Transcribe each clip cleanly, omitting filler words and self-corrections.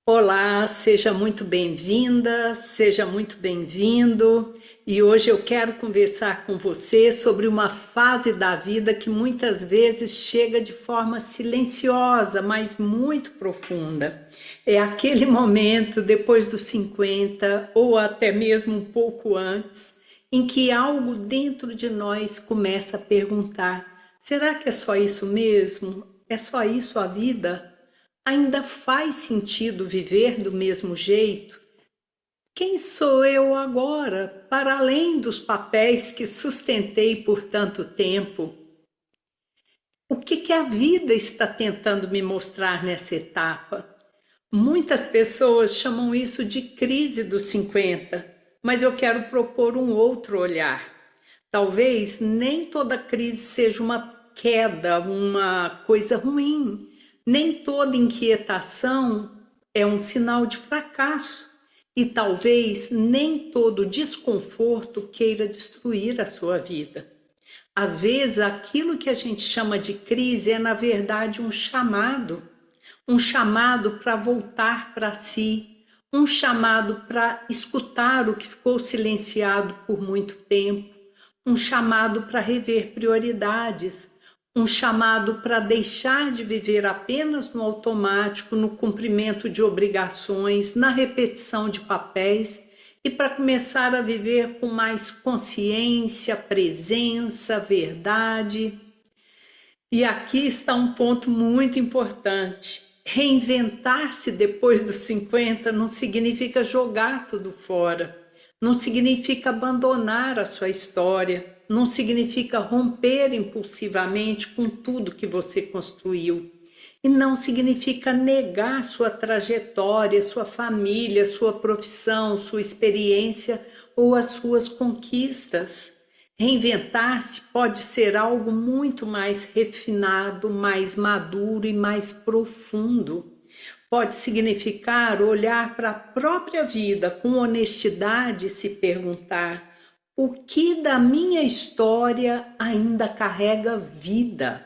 Olá, seja muito bem-vinda, seja muito bem-vindo. E hoje eu quero conversar com você sobre uma fase da vida que muitas vezes chega de forma silenciosa, mas muito profunda. É aquele momento depois dos 50 ou até mesmo um pouco antes, em que algo dentro de nós começa a perguntar: será que é só isso mesmo? É só isso a vida? Ainda faz sentido viver do mesmo jeito? Quem sou eu agora, para além dos papéis que sustentei por tanto tempo? O que a vida está tentando me mostrar nessa etapa? Muitas pessoas chamam isso de crise dos 50, mas eu quero propor um outro olhar. Talvez nem toda crise seja uma queda, uma coisa ruim. Nem toda inquietação é um sinal de fracasso. E talvez nem todo desconforto queira destruir a sua vida. Às vezes, aquilo que a gente chama de crise é, na verdade, um chamado para voltar para si, um chamado para escutar o que ficou silenciado por muito tempo, um chamado para rever prioridades, um chamado para deixar de viver apenas no automático, no cumprimento de obrigações, na repetição de papéis e para começar a viver com mais consciência, presença, verdade. E aqui está um ponto muito importante. Reinventar-se depois dos 50 não significa jogar tudo fora, não significa abandonar a sua história, não significa romper impulsivamente com tudo que você construiu. E não significa negar sua trajetória, sua família, sua profissão, sua experiência ou as suas conquistas. Reinventar-se pode ser algo muito mais refinado, mais maduro e mais profundo. Pode significar olhar para a própria vida com honestidade e se perguntar: o que da minha história ainda carrega vida?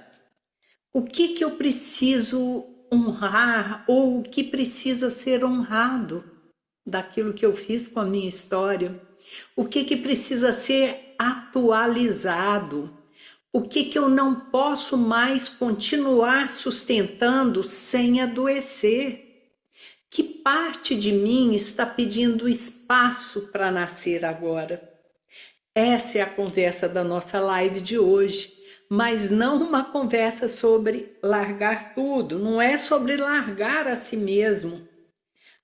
O que eu preciso honrar ou o que precisa ser honrado daquilo que eu fiz com a minha história? O que precisa ser atualizado? O que eu não posso mais continuar sustentando sem adoecer? Que parte de mim está pedindo espaço para nascer agora? Essa é a conversa da nossa live de hoje, mas não uma conversa sobre largar tudo, não é sobre largar a si mesmo.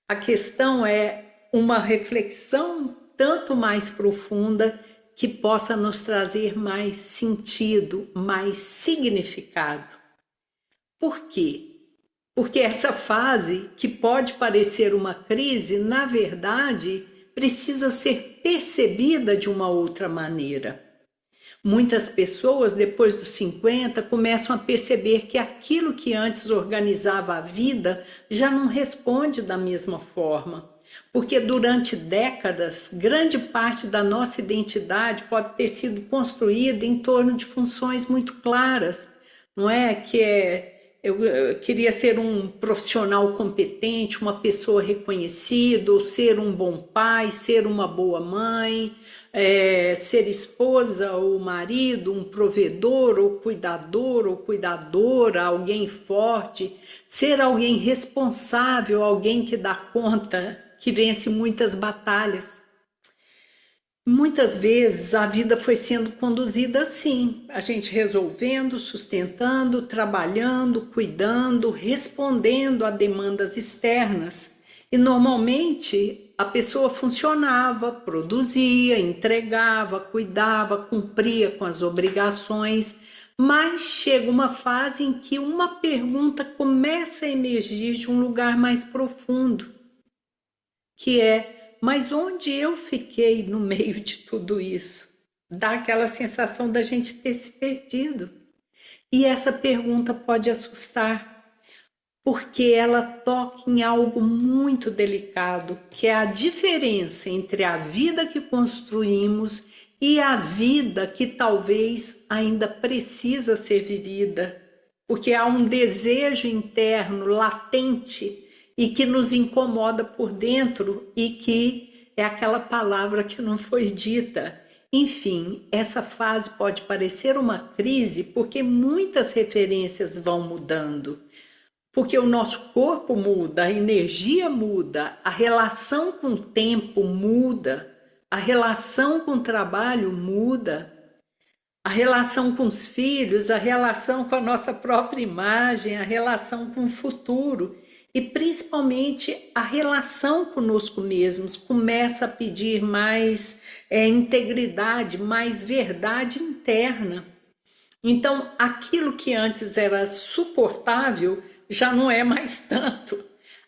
A questão é uma reflexão tanto mais profunda que possa nos trazer mais sentido, mais significado. Por quê? Porque essa fase, que pode parecer uma crise, na verdade, precisa ser percebida de uma outra maneira. Muitas pessoas, depois dos 50, começam a perceber que aquilo que antes organizava a vida já não responde da mesma forma. Porque durante décadas, grande parte da nossa identidade pode ter sido construída em torno de funções muito claras, não é? Eu queria ser um profissional competente, uma pessoa reconhecida, ou ser um bom pai, ser uma boa mãe, ser esposa ou marido, um provedor ou cuidador ou cuidadora, alguém forte, ser alguém responsável, alguém que dá conta, que vence muitas batalhas. Muitas vezes a vida foi sendo conduzida assim, a gente resolvendo, sustentando, trabalhando, cuidando, respondendo a demandas externas. E normalmente a pessoa funcionava, produzia, entregava, cuidava, cumpria com as obrigações, mas chega uma fase em que uma pergunta começa a emergir de um lugar mais profundo, que é: mas onde eu fiquei no meio de tudo isso? Dá aquela sensação da gente ter se perdido. E essa pergunta pode assustar, porque ela toca em algo muito delicado, que é a diferença entre a vida que construímos e a vida que talvez ainda precisa ser vivida, porque há um desejo interno latente e que nos incomoda por dentro e que é aquela palavra que não foi dita. Enfim, essa fase pode parecer uma crise porque muitas referências vão mudando. Porque o nosso corpo muda, a energia muda, a relação com o tempo muda, a relação com o trabalho muda, a relação com os filhos, a relação com a nossa própria imagem, a relação com o futuro e principalmente a relação conosco mesmos começa a pedir mais integridade, mais verdade interna. Então, aquilo que antes era suportável já não é mais tanto.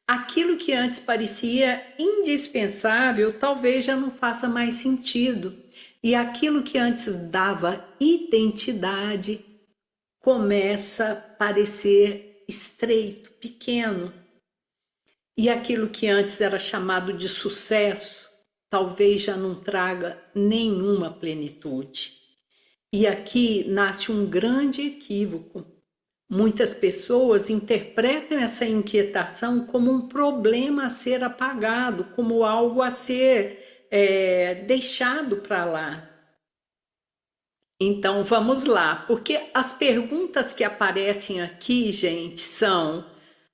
Aquilo que antes parecia indispensável talvez já não faça mais sentido. E aquilo que antes dava identidade começa a parecer estreito, pequeno. E aquilo que antes era chamado de sucesso talvez já não traga nenhuma plenitude. E aqui nasce um grande equívoco. Muitas pessoas interpretam essa inquietação como um problema a ser apagado, como algo a ser deixado para lá. Então vamos lá, porque as perguntas que aparecem aqui, gente, são: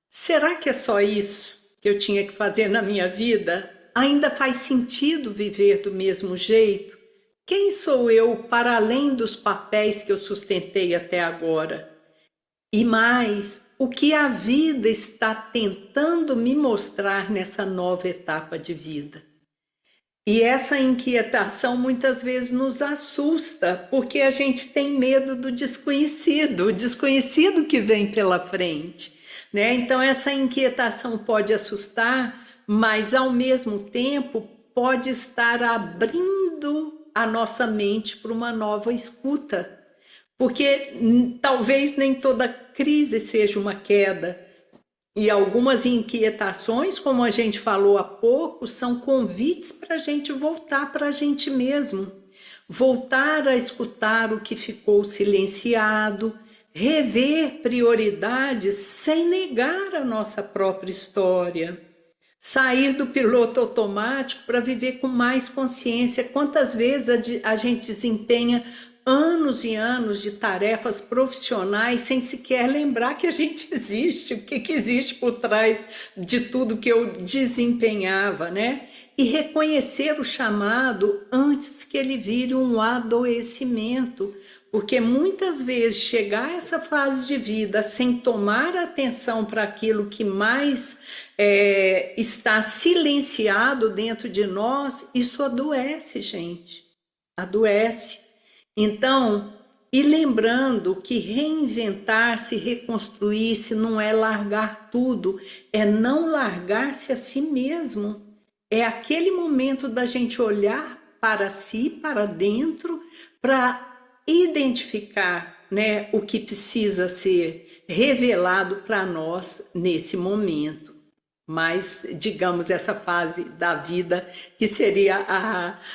será que é só isso que eu tinha que fazer na minha vida? Ainda faz sentido viver do mesmo jeito? Quem sou eu para além dos papéis que eu sustentei até agora? E mais, o que a vida está tentando me mostrar nessa nova etapa de vida? E essa inquietação muitas vezes nos assusta, porque a gente tem medo do desconhecido, o desconhecido que vem pela frente, né? Então essa inquietação pode assustar, mas ao mesmo tempo pode estar abrindo a nossa mente para uma nova escuta. Porque talvez nem toda crise seja uma queda. E algumas inquietações, como a gente falou há pouco, são convites para a gente voltar para a gente mesmo. Voltar a escutar o que ficou silenciado, rever prioridades sem negar a nossa própria história. Sair do piloto automático para viver com mais consciência. Quantas vezes a gente desempenha anos e anos de tarefas profissionais sem sequer lembrar que a gente existe, o que existe por trás de tudo que eu desempenhava, né? E reconhecer o chamado antes que ele vire um adoecimento, porque muitas vezes chegar a essa fase de vida sem tomar atenção para aquilo que mais está silenciado dentro de nós, isso adoece, gente, adoece. Então, e lembrando que reinventar-se, reconstruir-se não é largar tudo, é não largar-se a si mesmo. É aquele momento da gente olhar para si, para dentro, para identificar, né, o que precisa ser revelado para nós nesse momento. Mas, digamos, essa fase da vida, que seria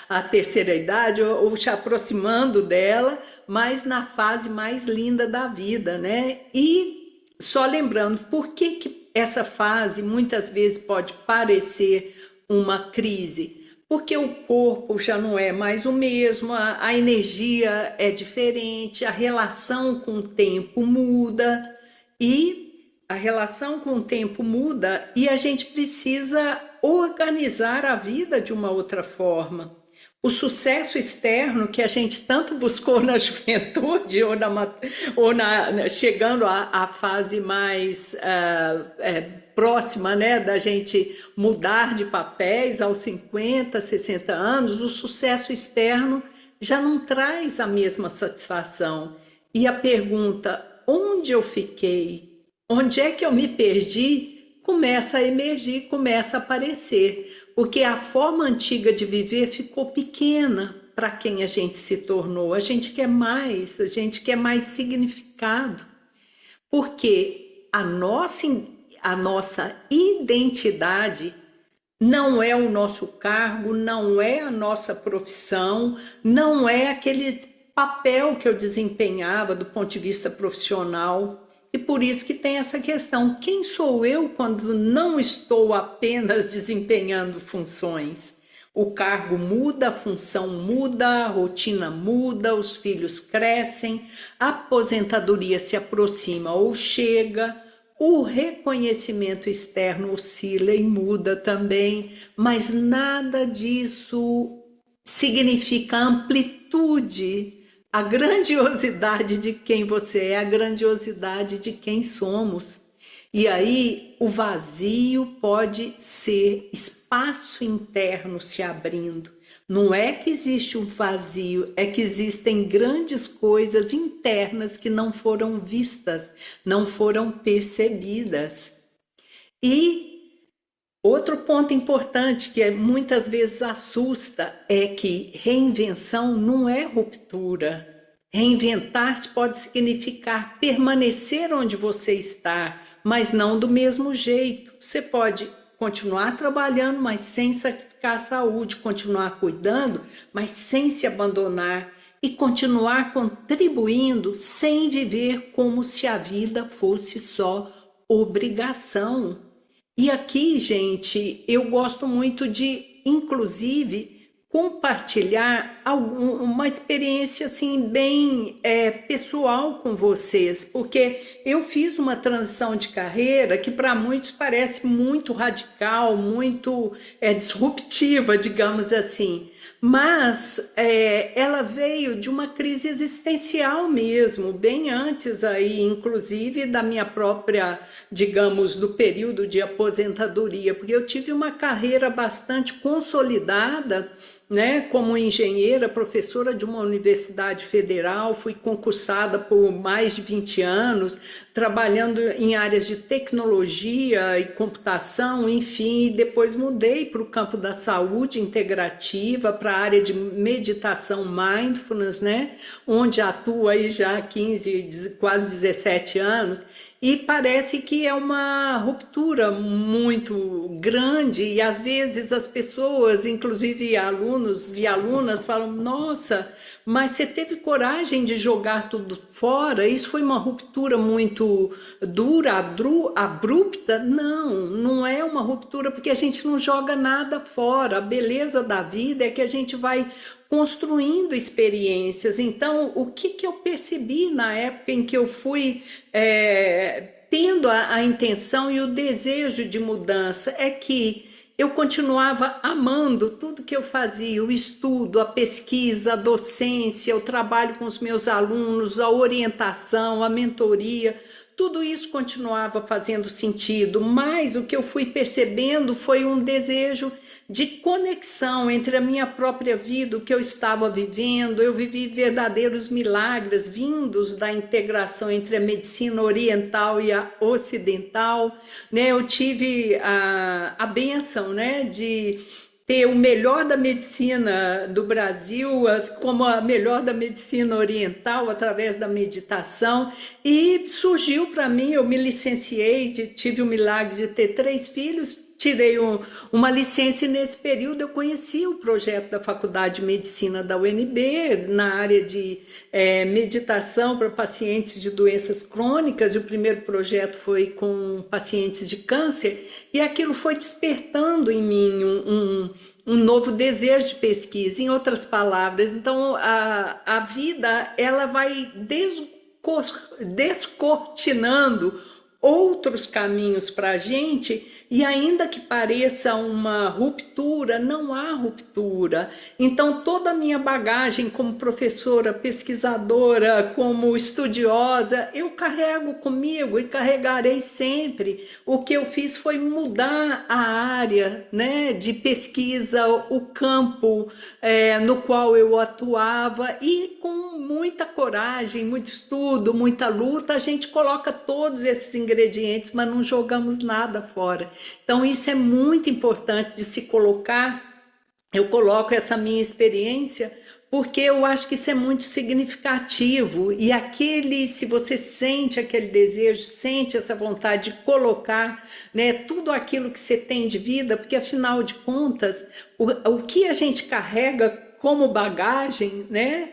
a terceira idade, ou se aproximando dela, mas na fase mais linda da vida, né? E só lembrando, por que essa fase muitas vezes pode parecer uma crise? Porque o corpo já não é mais o mesmo, a energia é diferente, a relação com o tempo muda e a relação com o tempo muda e a gente precisa organizar a vida de uma outra forma. O sucesso externo que a gente tanto buscou na juventude chegando à fase mais próxima, né, da gente mudar de papéis aos 50, 60 anos, o sucesso externo já não traz a mesma satisfação. E a pergunta, onde eu fiquei? Onde é que eu me perdi? Começa a emergir, começa a aparecer, porque a forma antiga de viver ficou pequena para quem a gente se tornou. A gente quer mais significado, porque a nossa identidade não é o nosso cargo, não é a nossa profissão, não é aquele papel que eu desempenhava do ponto de vista profissional. E por isso que tem essa questão: quem sou eu quando não estou apenas desempenhando funções? O cargo muda, a função muda, a rotina muda, os filhos crescem, a aposentadoria se aproxima ou chega, o reconhecimento externo oscila e muda também, mas nada disso significa amplitude. A grandiosidade de quem você é, a grandiosidade de quem somos. E aí o vazio pode ser espaço interno se abrindo. Não é que existe um vazio, é que existem grandes coisas internas que não foram vistas, não foram percebidas. E outro ponto importante que muitas vezes assusta é que reinvenção não é ruptura. Reinventar-se pode significar permanecer onde você está, mas não do mesmo jeito. Você pode continuar trabalhando, mas sem sacrificar a saúde, continuar cuidando, mas sem se abandonar, e continuar contribuindo sem viver como se a vida fosse só obrigação. E aqui, gente, eu gosto muito de, inclusive, compartilhar uma experiência assim bem pessoal com vocês, porque eu fiz uma transição de carreira que para muitos parece muito radical, muito disruptiva, digamos assim. Mas ela veio de uma crise existencial mesmo, bem antes aí, inclusive da minha própria, digamos, do período de aposentadoria, porque eu tive uma carreira bastante consolidada, né, como engenheira, professora de uma universidade federal, fui concursada por mais de 20 anos, trabalhando em áreas de tecnologia e computação, enfim, e depois mudei para o campo da saúde integrativa, para a área de meditação mindfulness, né, onde atuo aí já há 15, quase 17 anos. E parece que é uma ruptura muito grande, e às vezes as pessoas, inclusive alunos e alunas, falam: nossa, mas você teve coragem de jogar tudo fora? Isso foi uma ruptura muito dura, abrupta? Não, não é uma ruptura, porque a gente não joga nada fora. A beleza da vida é que a gente vai construindo experiências. Então, o que eu percebi na época em que eu fui tendo a intenção e o desejo de mudança é que eu continuava amando tudo que eu fazia, o estudo, a pesquisa, a docência, o trabalho com os meus alunos, a orientação, a mentoria. Tudo isso continuava fazendo sentido, mas o que eu fui percebendo foi um desejo de conexão entre a minha própria vida, o que eu estava vivendo. Eu vivi verdadeiros milagres vindos da integração entre a medicina oriental e a ocidental, né? Eu tive a bênção, né, de ter o melhor da medicina do Brasil, como a melhor da medicina oriental, através da meditação, e surgiu para mim, eu me licenciei, tive o milagre de ter 3 filhos, tirei uma licença, e nesse período eu conheci o projeto da Faculdade de Medicina da UNB, na área de meditação para pacientes de doenças crônicas, e o primeiro projeto foi com pacientes de câncer, e aquilo foi despertando em mim um novo desejo de pesquisa. Em outras palavras, então a vida ela vai descortinando outros caminhos para a gente, e ainda que pareça uma ruptura, não há ruptura. Então toda a minha bagagem como professora, pesquisadora, como estudiosa, eu carrego comigo e carregarei sempre. O que eu fiz foi mudar a área, né, de pesquisa, o campo no qual eu atuava, e com muita coragem, muito estudo, muita luta, a gente coloca todos esses ingredientes, mas não jogamos nada fora. Então isso é muito importante de se colocar. Eu coloco essa minha experiência porque eu acho que isso é muito significativo, e se você sente aquele desejo, sente essa vontade de colocar, né, tudo aquilo que você tem de vida, porque afinal de contas, o que a gente carrega como bagagem, né,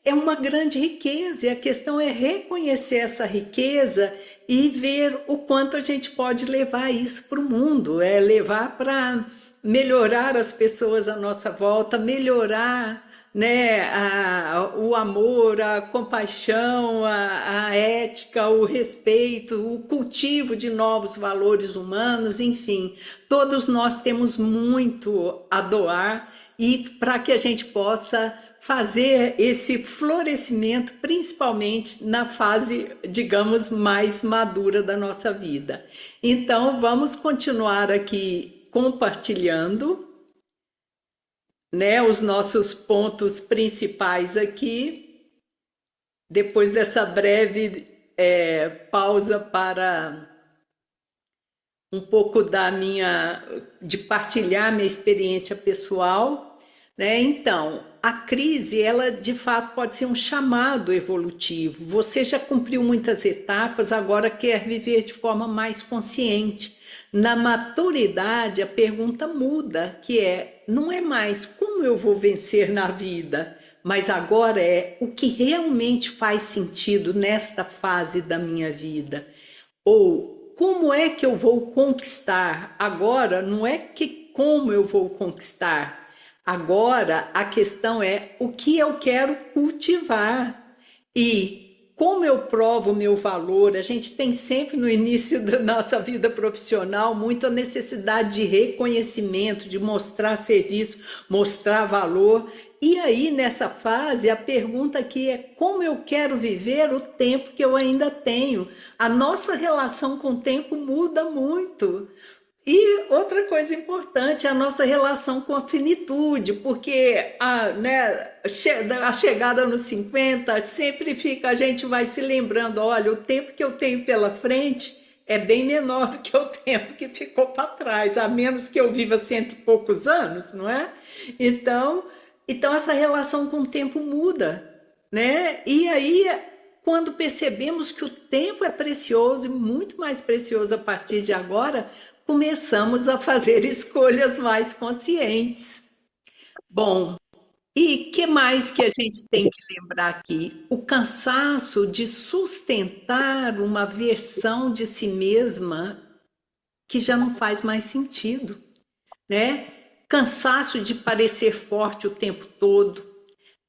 é uma grande riqueza, e a questão é reconhecer essa riqueza e ver o quanto a gente pode levar isso para o mundo, é levar para melhorar as pessoas à nossa volta, melhorar, né, o amor, a compaixão, a ética, o respeito, o cultivo de novos valores humanos, enfim, todos nós temos muito a doar e para que a gente possa fazer esse florescimento, principalmente na fase, digamos, mais madura da nossa vida. Então, vamos continuar aqui compartilhando, né, os nossos pontos principais aqui, depois dessa breve pausa para um pouco de partilhar minha experiência pessoal, né? Então, a crise, ela de fato pode ser um chamado evolutivo. Você já cumpriu muitas etapas, agora quer viver de forma mais consciente. Na maturidade, a pergunta muda, que não é mais como eu vou vencer na vida, mas agora é o que realmente faz sentido nesta fase da minha vida. Ou como é que eu vou conquistar? Agora não é que como eu vou conquistar. Agora a questão é o que eu quero cultivar. E como eu provo o meu valor, a gente tem sempre no início da nossa vida profissional muito a necessidade de reconhecimento, de mostrar serviço, mostrar valor. E aí, nessa fase, a pergunta aqui é como eu quero viver o tempo que eu ainda tenho. A nossa relação com o tempo muda muito. E outra coisa importante é a nossa relação com a finitude, porque a chegada nos 50 sempre fica, a gente vai se lembrando, olha, o tempo que eu tenho pela frente é bem menor do que o tempo que ficou para trás, a menos que eu viva cento e poucos anos, não é? Então essa relação com o tempo muda, né? E aí, quando percebemos que o tempo é precioso e muito mais precioso a partir de agora, começamos a fazer escolhas mais conscientes. Bom, e que mais que a gente tem que lembrar aqui? O cansaço de sustentar uma versão de si mesma que já não faz mais sentido, né? Cansaço de parecer forte o tempo todo,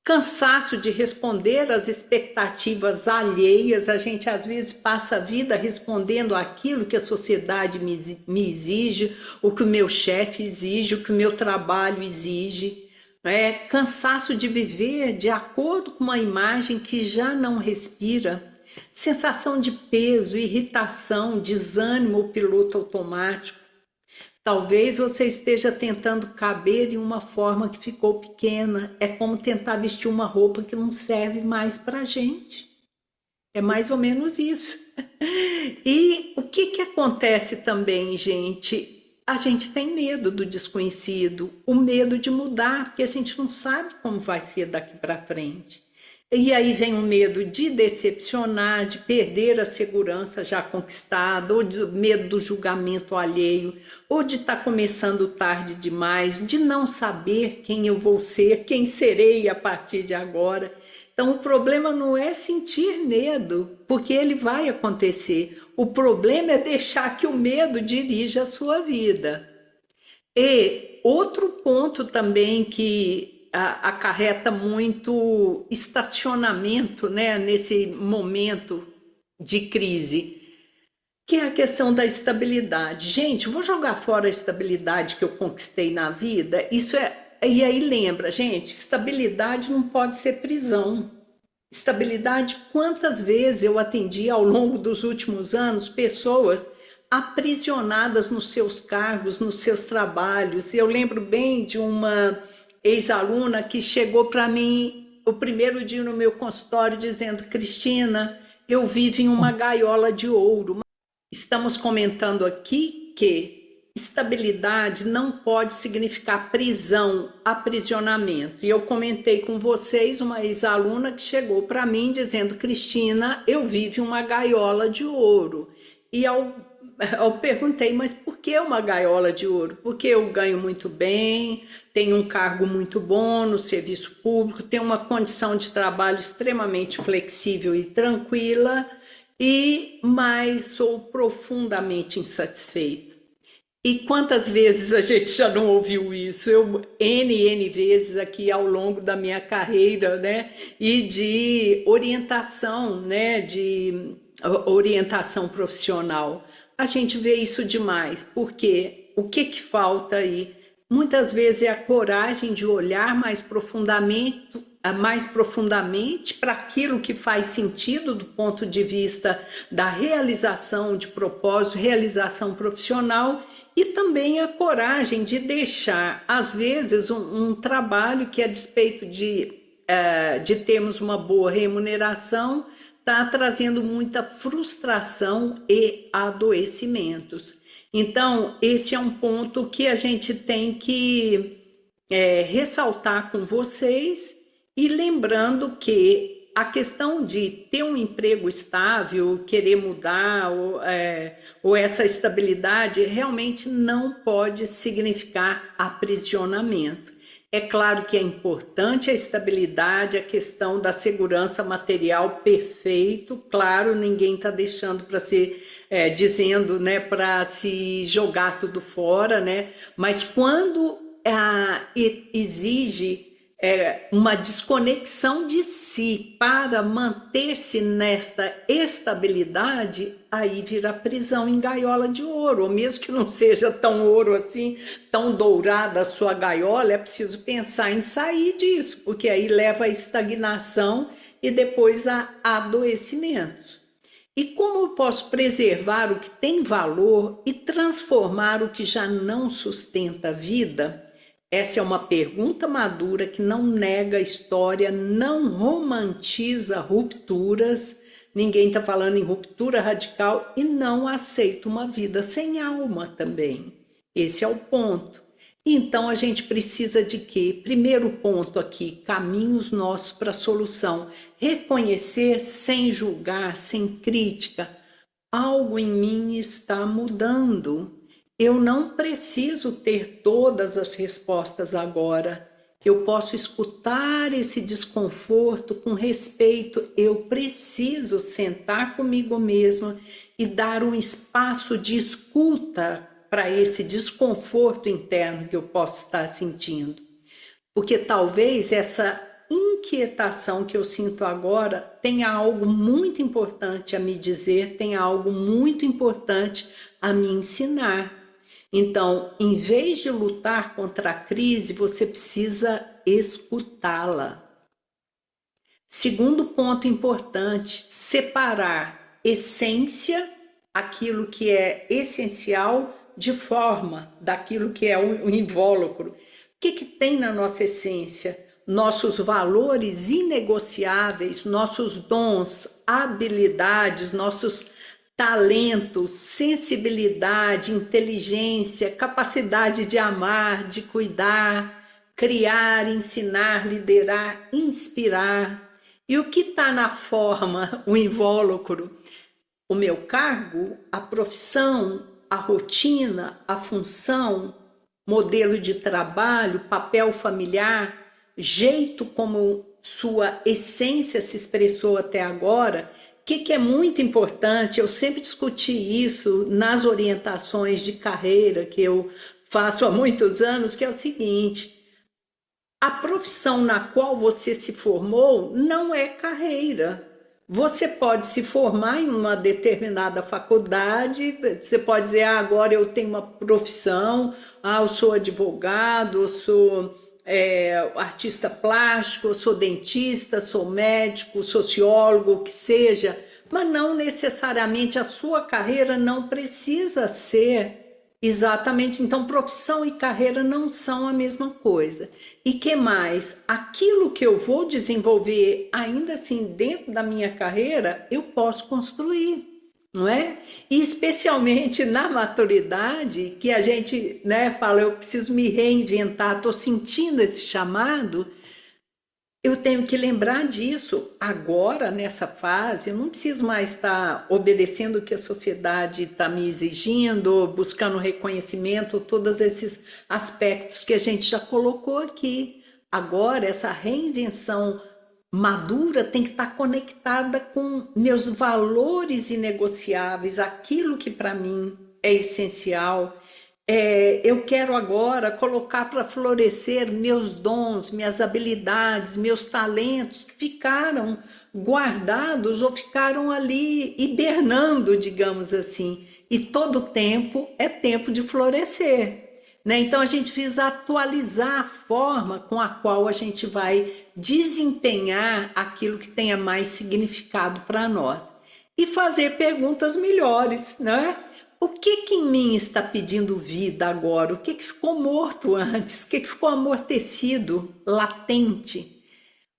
cansaço de responder às expectativas alheias, a gente às vezes passa a vida respondendo aquilo que a sociedade me exige, o que o meu chefe exige, o que o meu trabalho exige. Cansaço de viver de acordo com uma imagem que já não respira, sensação de peso, irritação, desânimo ou piloto automático. Talvez você esteja tentando caber em uma forma que ficou pequena. É como tentar vestir uma roupa que não serve mais para a gente. É mais ou menos isso. E o que acontece também, gente? A gente tem medo do desconhecido, o medo de mudar, porque a gente não sabe como vai ser daqui para frente. E aí vem o medo de decepcionar, de perder a segurança já conquistada, ou de medo do julgamento alheio, ou de estar começando tarde demais, de não saber quem eu vou ser, quem serei a partir de agora. Então o problema não é sentir medo, porque ele vai acontecer. O problema é deixar que o medo dirija a sua vida. E outro ponto também que acarreta muito estacionamento, né, nesse momento de crise, que é a questão da estabilidade. Gente, vou jogar fora a estabilidade que eu conquistei na vida. E aí lembra, gente, estabilidade não pode ser prisão. Estabilidade, quantas vezes eu atendi ao longo dos últimos anos pessoas aprisionadas nos seus cargos, nos seus trabalhos. Eu lembro bem de uma ex-aluna que chegou para mim o primeiro dia no meu consultório dizendo: Cristina, eu vivo em uma gaiola de ouro. Estamos comentando aqui que estabilidade não pode significar prisão, aprisionamento. E eu comentei com vocês uma ex-aluna que chegou para mim dizendo: Cristina, eu vivo em uma gaiola de ouro. E eu perguntei, mas por que uma gaiola de ouro? Porque eu ganho muito bem, tenho um cargo muito bom no serviço público, tenho uma condição de trabalho extremamente flexível e tranquila, mas sou profundamente insatisfeita. E quantas vezes a gente já não ouviu isso? Eu, N vezes aqui ao longo da minha carreira, né? E de orientação, né? De orientação profissional. A gente vê isso demais, porque o que falta aí? Muitas vezes é a coragem de olhar mais profundamente para aquilo que faz sentido do ponto de vista da realização de propósito, realização profissional, e também a coragem de deixar, às vezes, um trabalho que, a despeito de termos uma boa remuneração, está trazendo muita frustração e adoecimentos. Então, esse é um ponto que a gente tem que ressaltar com vocês, e lembrando que a questão de ter um emprego estável, querer mudar, ou essa estabilidade, realmente não pode significar aprisionamento. É claro que é importante a estabilidade, a questão da segurança material, perfeito, claro, ninguém está deixando para se dizendo, né, para se jogar tudo fora, né? Mas quando exige uma desconexão de si para manter-se nesta estabilidade, aí vira prisão em gaiola de ouro, ou mesmo que não seja tão ouro assim, tão dourada a sua gaiola, é preciso pensar em sair disso, porque aí leva à estagnação e depois a adoecimentos. E como eu posso preservar o que tem valor e transformar o que já não sustenta a vida? Essa é uma pergunta madura que não nega a história, não romantiza rupturas, ninguém está falando em ruptura radical, e não aceita uma vida sem alma também. Esse é o ponto. Então a gente precisa de quê? Primeiro ponto aqui, caminhos nossos para a solução. Reconhecer sem julgar, sem crítica. Algo em mim está mudando. Eu não preciso ter todas as respostas agora. Eu posso escutar esse desconforto com respeito. Eu preciso sentar comigo mesma e dar um espaço de escuta para esse desconforto interno que eu posso estar sentindo. Porque talvez essa inquietação que eu sinto agora tenha algo muito importante a me dizer, tenha algo muito importante a me ensinar. Então, em vez de lutar contra a crise, você precisa escutá-la. Segundo ponto importante, separar essência, aquilo que é essencial, de forma, daquilo que é o invólucro. O que tem na nossa essência? Nossos valores inegociáveis, nossos dons, habilidades, nossos talentos, sensibilidade, inteligência, capacidade de amar, de cuidar, criar, ensinar, liderar, inspirar. E o que está na forma, o invólucro? O meu cargo, a profissão, a rotina, a função, modelo de trabalho, papel familiar, jeito como sua essência se expressou até agora. O que é muito importante, eu sempre discuti isso nas orientações de carreira que eu faço há muitos anos, que é o seguinte: a profissão na qual você se formou não é carreira. Você pode se formar em uma determinada faculdade, você pode dizer, agora eu tenho uma profissão, eu sou advogado, eu sou artista plástico, eu sou dentista, sou médico, sociólogo, o que seja, mas não necessariamente a sua carreira não precisa ser exatamente. Então, profissão e carreira não são a mesma coisa. E que mais? Aquilo que eu vou desenvolver, ainda assim, dentro da minha carreira, eu posso construir, não é? E especialmente na maturidade, que a gente, né, fala, eu preciso me reinventar, estou sentindo esse chamado. eu tenho que lembrar disso agora, nessa fase. Eu não preciso mais estar obedecendo o que a sociedade está me exigindo, buscando reconhecimento, todos esses aspectos que a gente já colocou aqui. Agora, essa reinvenção madura tem que estar conectada com meus valores inegociáveis, aquilo que para mim é essencial. Eu quero agora colocar para florescer meus dons, minhas habilidades, meus talentos que ficaram guardados ou ficaram ali hibernando, digamos assim. E todo tempo é tempo de florescer, né? Então a gente precisa atualizar a forma com a qual a gente vai desempenhar aquilo que tenha mais significado para nós e fazer perguntas melhores, né? O que que em mim está pedindo vida agora? O que que ficou morto antes? O que que ficou amortecido, latente?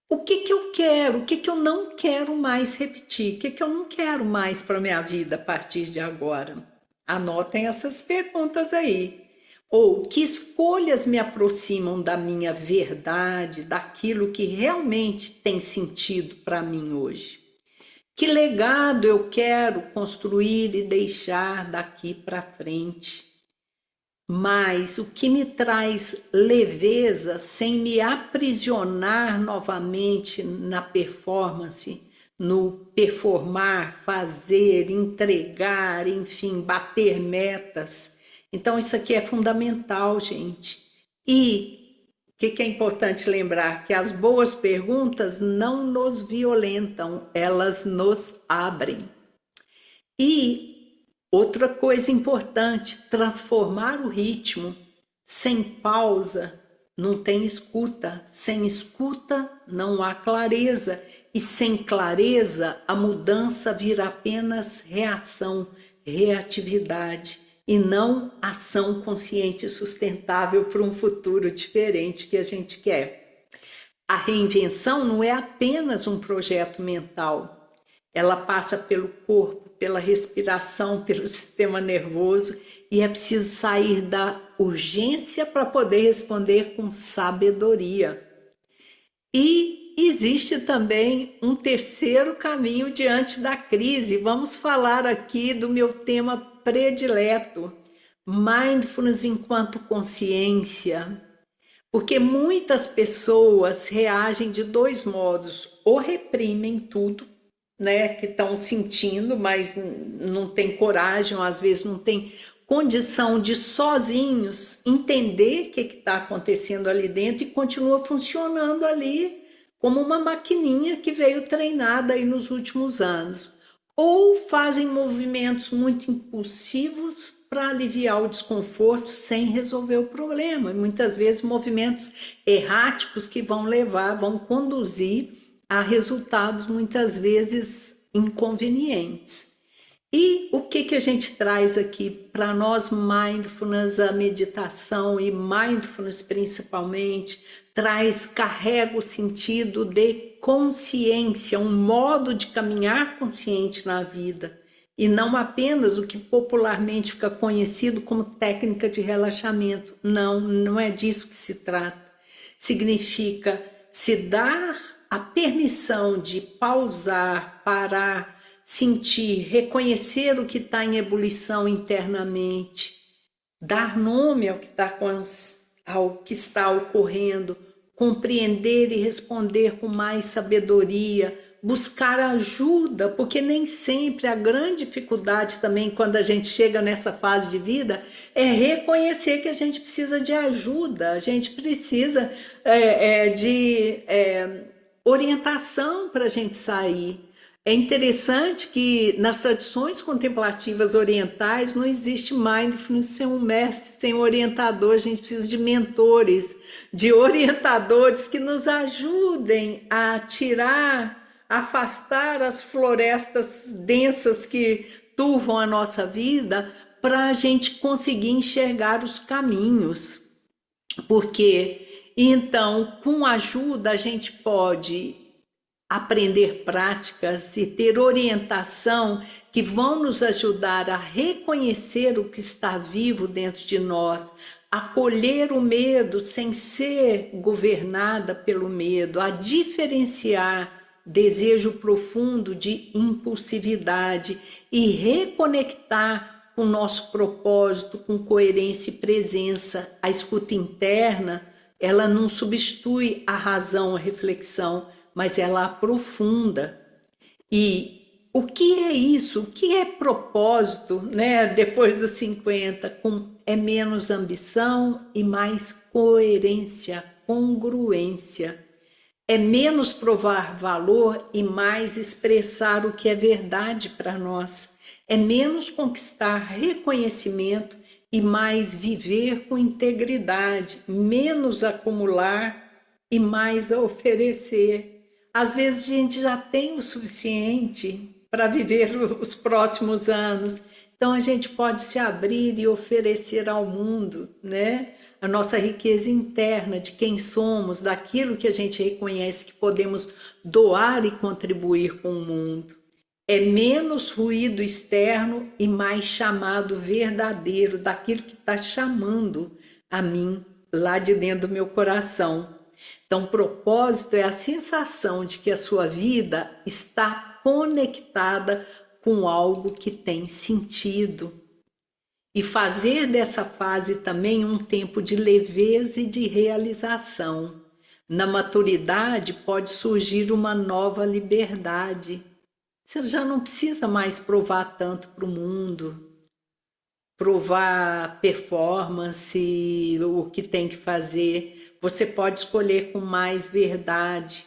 O que que eu quero? O que que eu não quero mais repetir? O que que eu não quero mais para minha vida a partir de agora? Anotem essas perguntas aí. Ou que escolhas me aproximam da minha verdade, daquilo que realmente tem sentido para mim hoje? Que legado eu quero construir e deixar daqui para frente? Mas o que me traz leveza sem me aprisionar novamente na performance, no performar, fazer, entregar, enfim, bater metas. Então, isso aqui é fundamental, gente. E o que é importante lembrar? Que as boas perguntas não nos violentam, elas nos abrem. E outra coisa importante, transformar o ritmo. Sem pausa não tem escuta, sem escuta não há clareza, e sem clareza a mudança vira apenas reação, reatividade, e não ação consciente e sustentável para um futuro diferente que a gente quer. A reinvenção não é apenas um projeto mental, ela passa pelo corpo, pela respiração, pelo sistema nervoso, e é preciso sair da urgência para poder responder com sabedoria. E existe também um terceiro caminho diante da crise. Vamos falar aqui do meu tema predileto, mindfulness enquanto consciência. Porque muitas pessoas reagem de dois modos: ou reprimem tudo, né, que estão sentindo, mas não tem coragem, ou às vezes não tem condição de sozinhos entender o que está acontecendo ali dentro e continua funcionando ali como uma maquininha que veio treinada aí nos últimos anos. Ou fazem movimentos muito impulsivos para aliviar o desconforto sem resolver o problema. E muitas vezes movimentos erráticos que vão conduzir a resultados muitas vezes inconvenientes. E o que a gente traz aqui para nós, mindfulness, a meditação e mindfulness principalmente, carrega o sentido de consciência, um modo de caminhar consciente na vida, e não apenas o que popularmente fica conhecido como técnica de relaxamento. Não, não é disso que se trata. Significa se dar a permissão de pausar, parar, sentir, reconhecer o que está em ebulição internamente, dar nome ao que está ocorrendo, compreender e responder com mais sabedoria, buscar ajuda, porque nem sempre a grande dificuldade também quando a gente chega nessa fase de vida é reconhecer que a gente precisa de ajuda, a gente precisa de orientação para a gente sair. É interessante que nas tradições contemplativas orientais não existe mindfulness sem um mestre, sem um orientador. A gente precisa de mentores, de orientadores que nos ajudem a afastar as florestas densas que turvam a nossa vida, para a gente conseguir enxergar os caminhos. Porque então, com ajuda, a gente pode aprender práticas e ter orientação que vão nos ajudar a reconhecer o que está vivo dentro de nós, acolher o medo sem ser governada pelo medo, a diferenciar desejo profundo de impulsividade e reconectar com o nosso propósito, com coerência e presença. A escuta interna, ela não substitui a razão, a reflexão, mas ela aprofunda. E o que é isso? O que é propósito, né? Depois dos 50, é menos ambição e mais coerência, congruência. É menos provar valor e mais expressar o que é verdade para nós. É menos conquistar reconhecimento e mais viver com integridade, menos acumular e mais oferecer. Às vezes a gente já tem o suficiente para viver os próximos anos, então a gente pode se abrir e oferecer ao mundo, né? A nossa riqueza interna de quem somos, daquilo que a gente reconhece que podemos doar e contribuir com o mundo. É menos ruído externo e mais chamado verdadeiro, daquilo que está chamando a mim lá de dentro do meu coração. Então, propósito é a sensação de que a sua vida está conectada com algo que tem sentido. E fazer dessa fase também um tempo de leveza e de realização. Na maturidade pode surgir uma nova liberdade. Você já não precisa mais provar tanto para o mundo, provar performance, o que tem que fazer. Você pode escolher com mais verdade,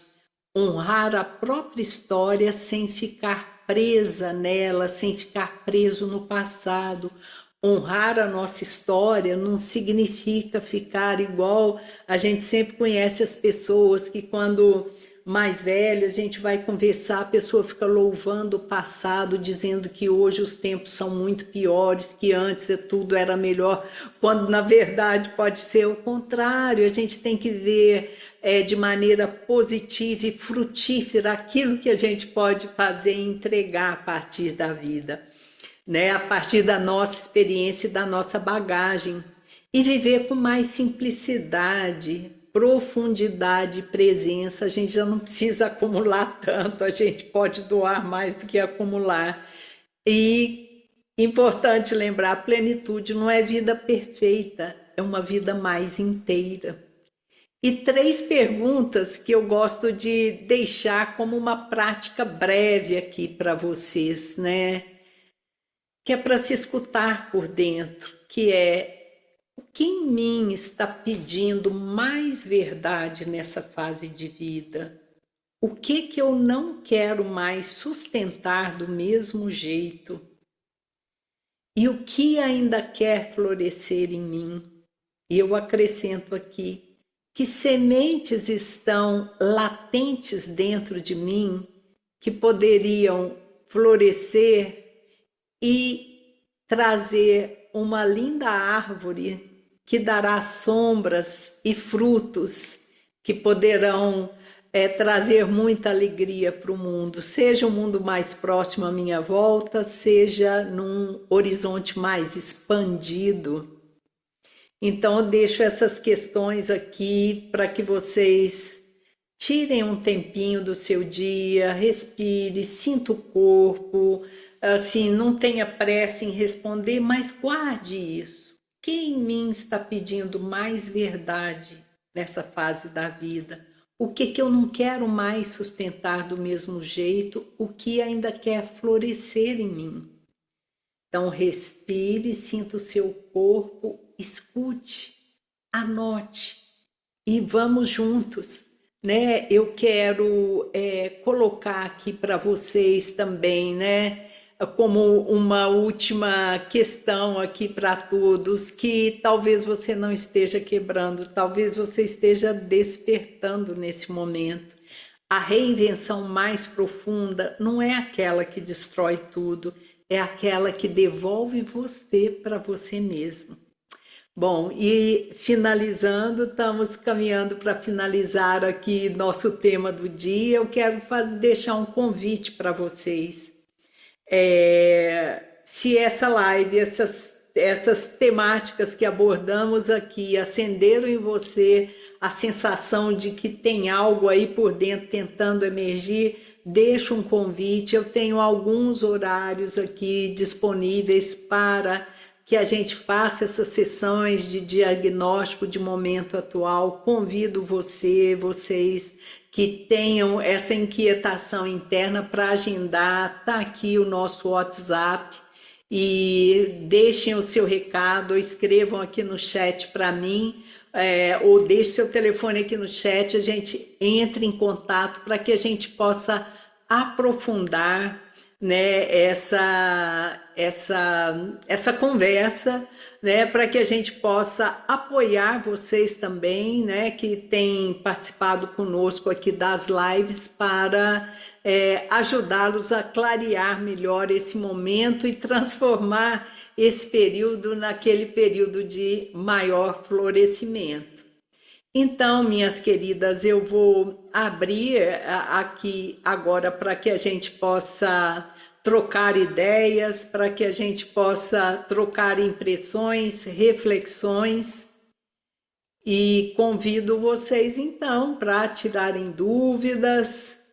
honrar a própria história sem ficar presa nela, sem ficar preso no passado. Honrar a nossa história não significa ficar igual. A gente sempre conhece as pessoas que quando mais velha a gente vai conversar, a pessoa fica louvando o passado, dizendo que hoje os tempos são muito piores, que antes tudo era melhor, quando na verdade pode ser o contrário. A gente tem que ver de maneira positiva e frutífera aquilo que a gente pode fazer e entregar a partir da vida, né? A partir da nossa experiência e da nossa bagagem, e viver com mais simplicidade, profundidade e presença. A gente já não precisa acumular tanto, a gente pode doar mais do que acumular. E importante lembrar, a plenitude não é vida perfeita, é uma vida mais inteira. E 3 perguntas que eu gosto de deixar como uma prática breve aqui para vocês, né? Que é para se escutar por dentro, que é: o que em mim está pedindo mais verdade nessa fase de vida? O que eu não quero mais sustentar do mesmo jeito? E o que ainda quer florescer em mim? E eu acrescento aqui: que sementes estão latentes dentro de mim que poderiam florescer e trazer uma linda árvore que dará sombras e frutos que poderão trazer muita alegria para o mundo, seja um mundo mais próximo à minha volta, seja num horizonte mais expandido. Então eu deixo essas questões aqui para que vocês tirem um tempinho do seu dia, respire, sinta o corpo, assim, não tenha pressa em responder, mas guarde isso. Quem em mim está pedindo mais verdade nessa fase da vida? O que eu não quero mais sustentar do mesmo jeito? O que ainda quer florescer em mim? Então, respire, sinta o seu corpo, escute, anote e vamos juntos, né? Eu quero colocar aqui para vocês também, né? Como uma última questão aqui para todos, que talvez você não esteja quebrando, talvez você esteja despertando nesse momento. A reinvenção mais profunda não é aquela que destrói tudo, é aquela que devolve você para você mesmo. Bom, e finalizando, estamos caminhando para finalizar aqui nosso tema do dia. Eu quero deixar um convite para vocês. Se essa live, essas temáticas que abordamos aqui acenderam em você a sensação de que tem algo aí por dentro tentando emergir, deixo um convite. Eu tenho alguns horários aqui disponíveis para que a gente faça essas sessões de diagnóstico de momento atual. Convido vocês que tenham essa inquietação interna para agendar. Está aqui o nosso WhatsApp e deixem o seu recado, ou escrevam aqui no chat para mim, ou deixe seu telefone aqui no chat, a gente entre em contato para que a gente possa aprofundar, né, essa conversa, né, para que a gente possa apoiar vocês também, né, que têm participado conosco aqui das lives para ajudá-los a clarear melhor esse momento e transformar esse período naquele período de maior florescimento. Então, minhas queridas, eu vou abrir aqui agora para que a gente possa trocar ideias, para que a gente possa trocar impressões, reflexões, e convido vocês então para tirarem dúvidas,